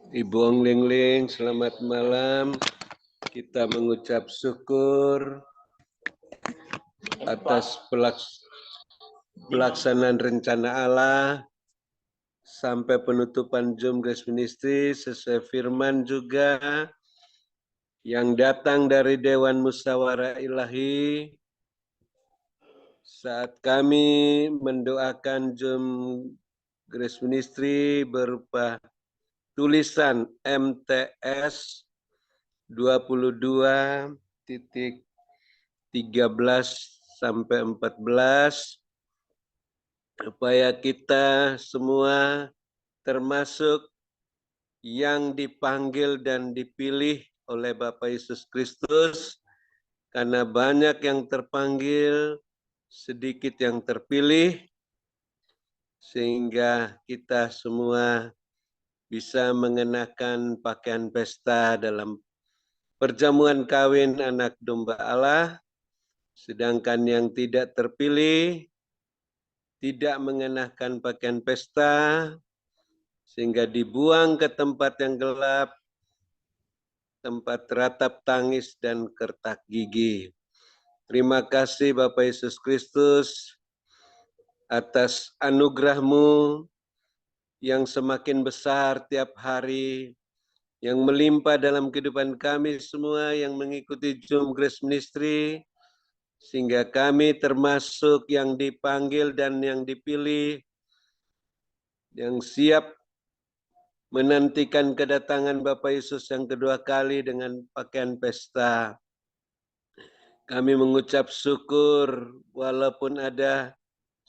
Ibu Ong Ling Ling, selamat malam. Kita mengucap syukur atas pelaksanaan rencana Allah sampai penutupan Zoom Grace Ministry sesuai firman juga yang datang dari Dewan Musyawarah Ilahi saat kami mendoakan Zoom Grace Ministry berupa tulisan MTS 22.13-14 supaya kita semua termasuk yang dipanggil dan dipilih oleh Bapa Yesus Kristus, karena banyak yang terpanggil, sedikit yang terpilih, sehingga kita semua bisa mengenakan pakaian pesta dalam perjamuan kawin anak domba Allah, sedangkan yang tidak terpilih tidak mengenakan pakaian pesta, sehingga dibuang ke tempat yang gelap, tempat ratap tangis dan kertak gigi. Terima kasih Bapak Yesus Kristus atas anugerah-Mu yang semakin besar tiap hari, yang melimpah dalam kehidupan kami semua yang mengikuti Zoom Grace Ministry, sehingga kami termasuk yang dipanggil dan yang dipilih, yang siap menantikan kedatangan Bapak Yesus yang kedua kali dengan pakaian pesta. Kami mengucap syukur walaupun ada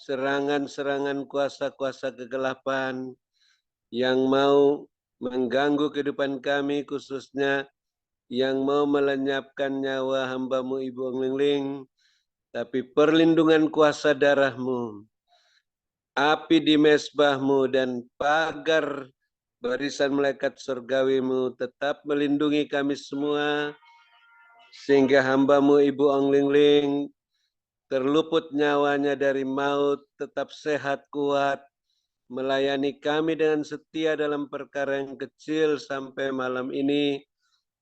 serangan-serangan kuasa-kuasa kegelapan yang mau mengganggu kehidupan kami, khususnya yang mau melenyapkan nyawa hamba-Mu Ibu Ong Ling Ling, tapi perlindungan kuasa darah-Mu, api di mezbah-Mu dan pagar barisan malaikat surgawi-Mu tetap melindungi kami semua, sehingga hamba-Mu Ibu Ong Ling Ling terluput nyawanya dari maut, tetap sehat kuat, melayani kami dengan setia dalam perkara yang kecil sampai malam ini.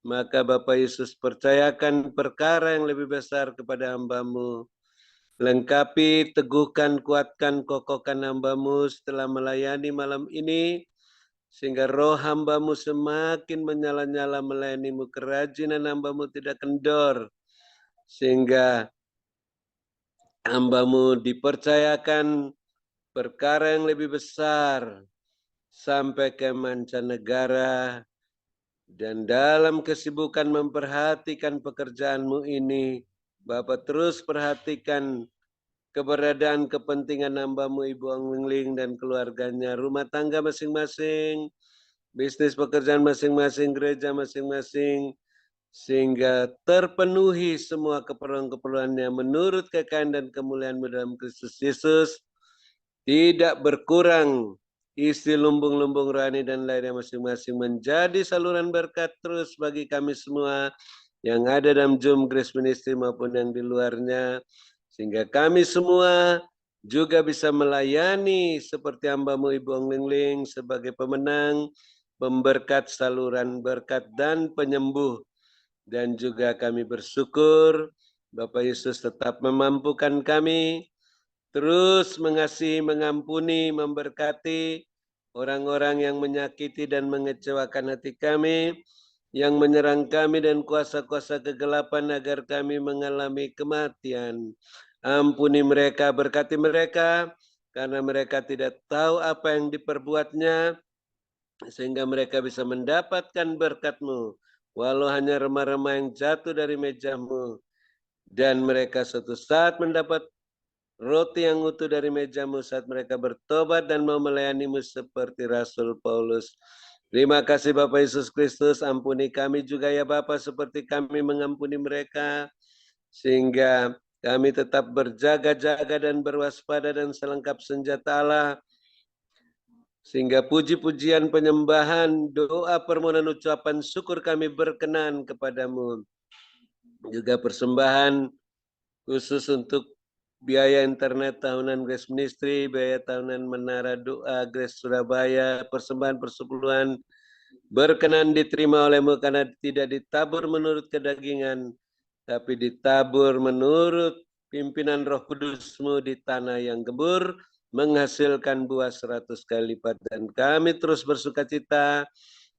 Maka Bapak Yesus percayakan perkara yang lebih besar kepada hamba-Mu. Lengkapi, teguhkan, kuatkan, kokohkan hamba-Mu setelah melayani malam ini, sehingga roh hamba-Mu semakin menyala-nyala melayani-Mu, kerajinan hamba-Mu tidak kendor, sehingga hamba-Mu dipercayakan perkara yang lebih besar sampai ke mancanegara, dan dalam kesibukan memperhatikan pekerjaan-Mu ini, Bapak terus perhatikan keberadaan kepentingan hamba-Mu Ibu Ong Ling Ling dan keluarganya, rumah tangga masing-masing, bisnis pekerjaan masing-masing, gereja masing-masing, sehingga terpenuhi semua keperluan-keperluannya menurut kekayaan dan kemuliaan-Mu dalam Kristus Yesus, tidak berkurang isi lumbung-lumbung rohani dan lainnya masing-masing, menjadi saluran berkat terus bagi kami semua yang ada dalam Zoom Grace Ministry maupun yang di luarnya, sehingga kami semua juga bisa melayani seperti hamba-Mu Ibu Ong Ling Ling sebagai pemenang, pemberkat, saluran berkat dan penyembuh. Dan juga kami bersyukur Bapak Yesus tetap memampukan kami terus mengasihi, mengampuni, memberkati orang-orang yang menyakiti dan mengecewakan hati kami, yang menyerang kami dan kuasa-kuasa kegelapan agar kami mengalami kematian. Ampuni mereka, berkati mereka, karena mereka tidak tahu apa yang diperbuatnya, sehingga mereka bisa mendapatkan berkat-Mu, walau hanya remah-remah yang jatuh dari meja-Mu, dan mereka suatu saat mendapat roti yang utuh dari meja-Mu saat mereka bertobat dan mau melayani-Mu seperti Rasul Paulus. Terima kasih Bapak Yesus Kristus, ampuni kami juga ya Bapak seperti kami mengampuni mereka, sehingga kami tetap berjaga-jaga dan berwaspada dan selengkap senjata Allah, sehingga puji-pujian, penyembahan, doa, permohonan, ucapan syukur kami berkenan kepadamu. Juga persembahan khusus untuk biaya internet tahunan Grace Ministry, biaya tahunan Menara Doa Grace Surabaya, persembahan persepuluhan berkenan diterima oleh-Mu karena tidak ditabur menurut kedagingan, tapi ditabur menurut pimpinan Roh Kudus-Mu di tanah yang gembur, menghasilkan buah 100 kali lipat. Dan kami terus bersukacita,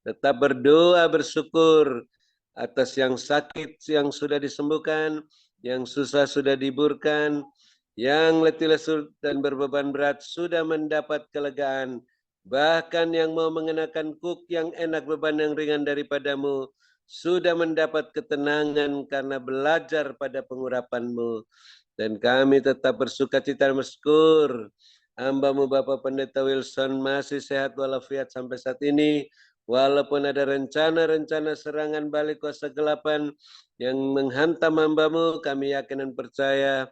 tetap berdoa, bersyukur atas yang sakit yang sudah disembuhkan, yang susah sudah dihiburkan, yang letih lesu dan berbeban berat sudah mendapat kelegaan, bahkan yang mau mengenakan kuk yang enak, beban yang ringan daripada-Mu, sudah mendapat ketenangan karena belajar pada pengurapan-Mu. Dan kami tetap bersukacita dan bersyukur. Hamba-Mu Bapak Pendeta Wilson masih sehat walafiat sampai saat ini. Walaupun ada rencana-rencana serangan balik kuasa gelapan yang menghantam hamba-Mu, kami yakin dan percaya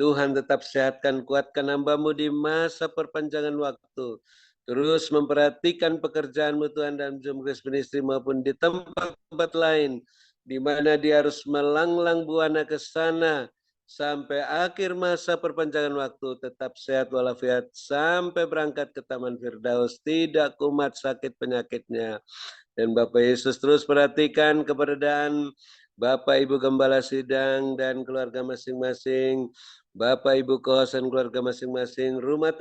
Tuhan tetap sehatkan, kuatkan hamba-Mu di masa perpanjangan waktu. Terus memperhatikan pekerjaan-Mu Tuhan dalam Zoom Grace Ministry maupun di tempat-tempat lain, di mana dia harus melanglang buana ke sana sampai akhir masa perpanjangan waktu, tetap sehat walafiat sampai berangkat ke Taman Firdaus, tidak kumat sakit penyakitnya. Dan Bapak Yesus terus perhatikan keberadaan Bapak Ibu Gembala Sidang dan keluarga masing-masing, Bapak Ibu Kosan keluarga masing-masing, rumah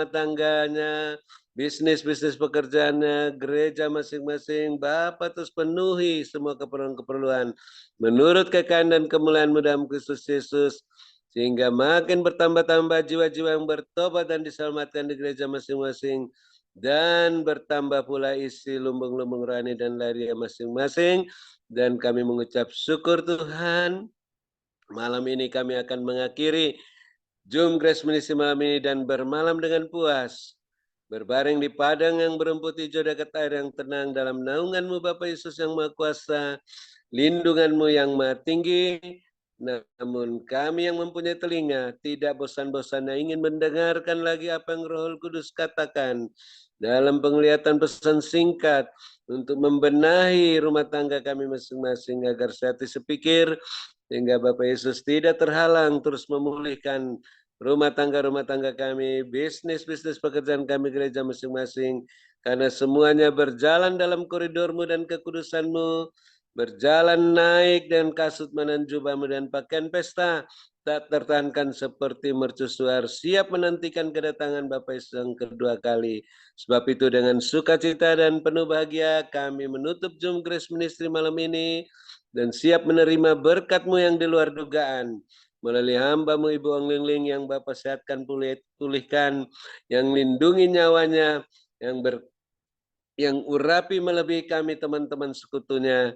tangganya, bisnis pekerjaannya, gereja masing-masing. Bapak terus penuhi semua keperluan-keperluan menurut kekayaan dan kemuliaan-Mu dalam Kristus Yesus, sehingga makin bertambah-tambah jiwa-jiwa yang bertobat dan diselamatkan di gereja masing-masing, dan bertambah pula isi lumbung-lumbung rohani dan lahiriah masing-masing. Dan kami mengucap syukur Tuhan, malam ini kami akan mengakhiri Zoom Grace Ministry malam ini dan bermalam dengan puas, berbaring di padang yang berumput hijau dekat air yang tenang dalam naungan-Mu Bapa Yesus yang Maha Kuasa, lindungan-Mu yang Maha Tinggi. Namun kami yang mempunyai telinga tidak bosan-bosannya ingin mendengarkan lagi apa yang Roh Kudus katakan dalam penglihatan pesan singkat untuk membenahi rumah tangga kami masing-masing agar sehati sepikir, sehingga Bapak Yesus tidak terhalang terus memulihkan rumah tangga kami, bisnis pekerjaan kami, gereja masing-masing, karena semuanya berjalan dalam koridor-Mu dan kekudusan-Mu, berjalan naik dan kasut menan jubah-Mu dan pakaian pesta, tak tertahankan seperti mercusuar, siap menantikan kedatangan Bapa Yesus yang kedua kali. Sebab itu dengan sukacita dan penuh bahagia kami menutup Zoom Grace Ministry malam ini dan siap menerima berkat-Mu yang di luar dugaan melalui hamba-Mu Ibu Ong Lingling yang Bapak sehatkan, pulihkan, yang lindungi nyawanya, yang urapi melebihi kami teman-teman sekutunya,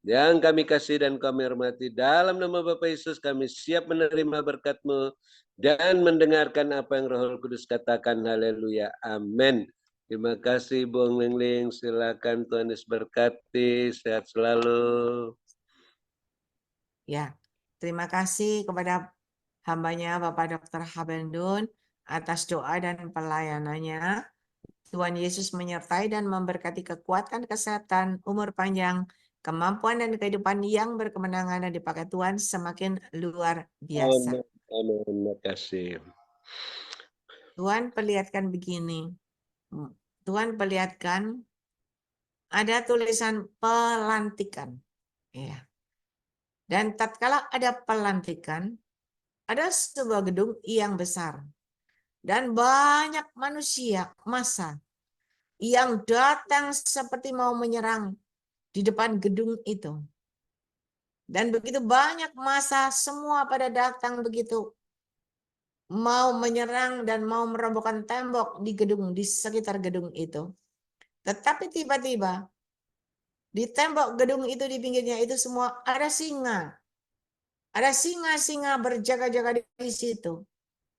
yang kami kasih dan kami hormati. Dalam nama Bapa Yesus kami siap menerima berkat-Mu dan mendengarkan apa yang Roh Kudus katakan. Haleluya. Amin. Terima kasih Ibu Ong Lingling. Silakan Tuhan Yesus berkati. Sehat selalu. Ya, terima kasih kepada hambanya Bapak Dr. Habendun atas doa dan pelayanannya. Tuhan Yesus menyertai dan memberkati kekuatan, kesehatan, umur panjang, kemampuan dan kehidupan yang berkemenangan dan dipakai Tuhan semakin luar biasa. Amin. Amin. Terima kasih. Tuhan perlihatkan begini. Tuhan perlihatkan ada tulisan pelantikan. Ya. Dan tatkala ada pelantikan, ada sebuah gedung yang besar. Dan banyak manusia, massa, yang datang seperti mau menyerang di depan gedung itu. Dan begitu banyak massa, semua pada datang begitu. Mau menyerang dan mau merobohkan tembok di gedung, di sekitar gedung itu. Tetapi tiba-tiba, di tembok gedung itu, di pinggirnya itu semua ada singa. Ada singa-singa berjaga-jaga di situ.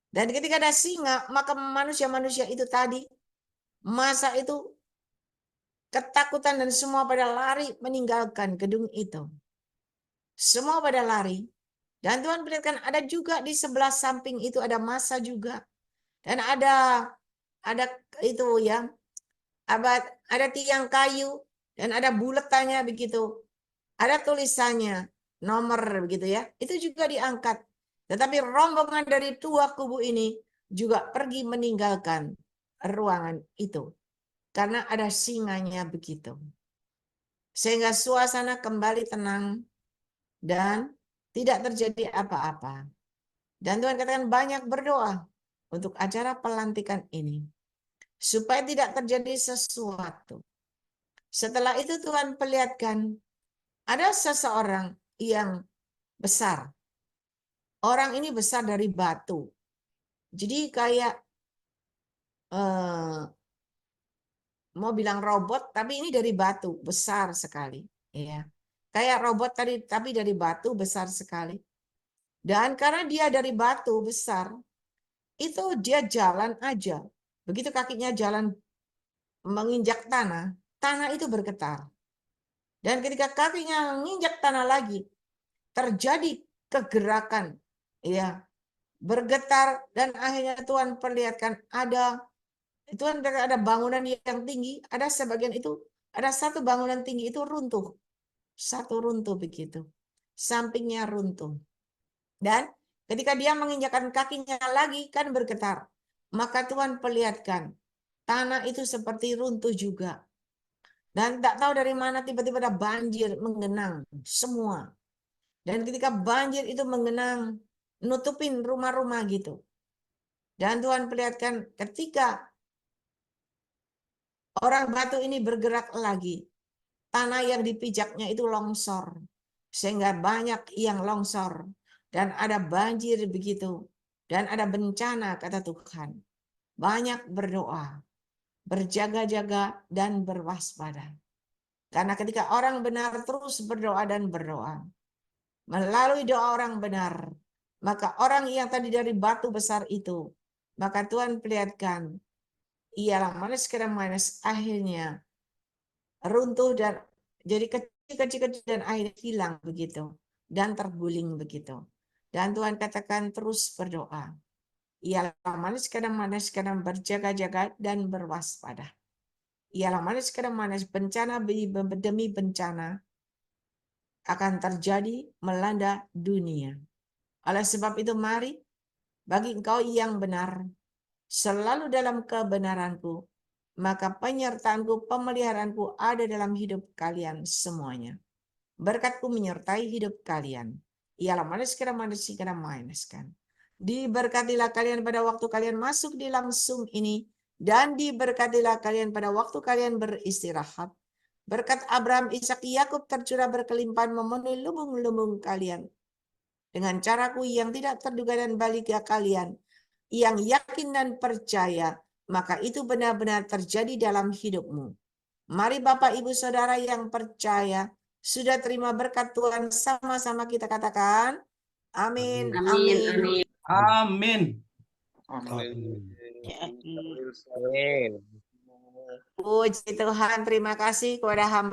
Dan ketika ada singa, maka manusia-manusia itu tadi, masa itu ketakutan dan semua pada lari meninggalkan gedung itu. Semua pada lari. Dan Tuhan perlihatkan ada juga di sebelah samping itu ada masa juga. Dan ada itu ya, ada tiang kayu dan ada buletannya begitu. Ada tulisannya, nomor begitu ya. Itu juga diangkat. Tetapi rombongan dari dua kubu ini juga pergi meninggalkan ruangan itu. Karena ada singanya begitu. sehingga suasana kembali tenang dan tidak terjadi apa-apa. Dan Tuhan katakan banyak berdoa untuk acara pelantikan ini, supaya tidak terjadi sesuatu. Setelah itu Tuhan perlihatkan ada seseorang yang besar. Orang ini besar dari batu. Jadi kayak mau bilang robot, tapi ini dari batu, besar sekali. Ya. Kayak robot tadi, tapi dari batu besar sekali. Dan karena dia dari batu besar, itu dia jalan aja. Begitu kakinya jalan menginjak tanah, tanah itu bergetar. Dan ketika kakinya menginjak tanah lagi, terjadi kegerakan, ya, bergetar, dan akhirnya Tuhan perlihatkan Tuhan ada bangunan yang tinggi, ada sebagian itu, ada satu bangunan tinggi itu runtuh, satu runtuh begitu, sampingnya runtuh. Dan ketika dia menginjakkan kakinya lagi kan bergetar, maka Tuhan perlihatkan tanah itu seperti runtuh juga. Dan tak tahu dari mana tiba-tiba ada banjir menggenang semua. Dan ketika banjir itu menggenang, nutupin rumah-rumah gitu. Dan Tuhan perlihatkan ketika orang batu ini bergerak lagi, tanah yang dipijaknya itu longsor. Sehingga banyak yang longsor. Dan ada banjir begitu. Dan ada bencana, kata Tuhan. Banyak berdoa, berjaga-jaga, dan berwaspada. Karena ketika orang benar terus berdoa dan berdoa, melalui doa orang benar, maka orang yang tadi dari batu besar itu, maka Tuhan perlihatkan, ialah manis akhirnya runtuh dan jadi kecil-kecil dan akhirnya hilang begitu, dan terguling begitu. Dan Tuhan katakan terus berdoa. Ialah manis kadang berjaga-jaga dan berwaspada. Ialah manis bencana demi bencana akan terjadi melanda dunia. Oleh sebab itu mari bagi engkau yang benar selalu dalam kebenaranku, maka penyertaanku, pemeliharaanku ada dalam hidup kalian semuanya. Berkatku menyertai hidup kalian. Ialah maniskan. Diberkatilah kalian pada waktu kalian masuk di langsung ini, dan diberkatilah kalian pada waktu kalian beristirahat. Berkat Abraham, Ishak, Yakub tercurah berkelimpahan memenuhi lubung-lubung kalian. Dengan caraku yang tidak terduga dan balik kalian, yang yakin dan percaya, maka itu benar-benar terjadi dalam hidupmu. Mari Bapak, Ibu, Saudara yang percaya, sudah terima berkat Tuhan, sama-sama kita katakan, amin, amin. Amin. Puji Tuhan, terima kasih kepada hamba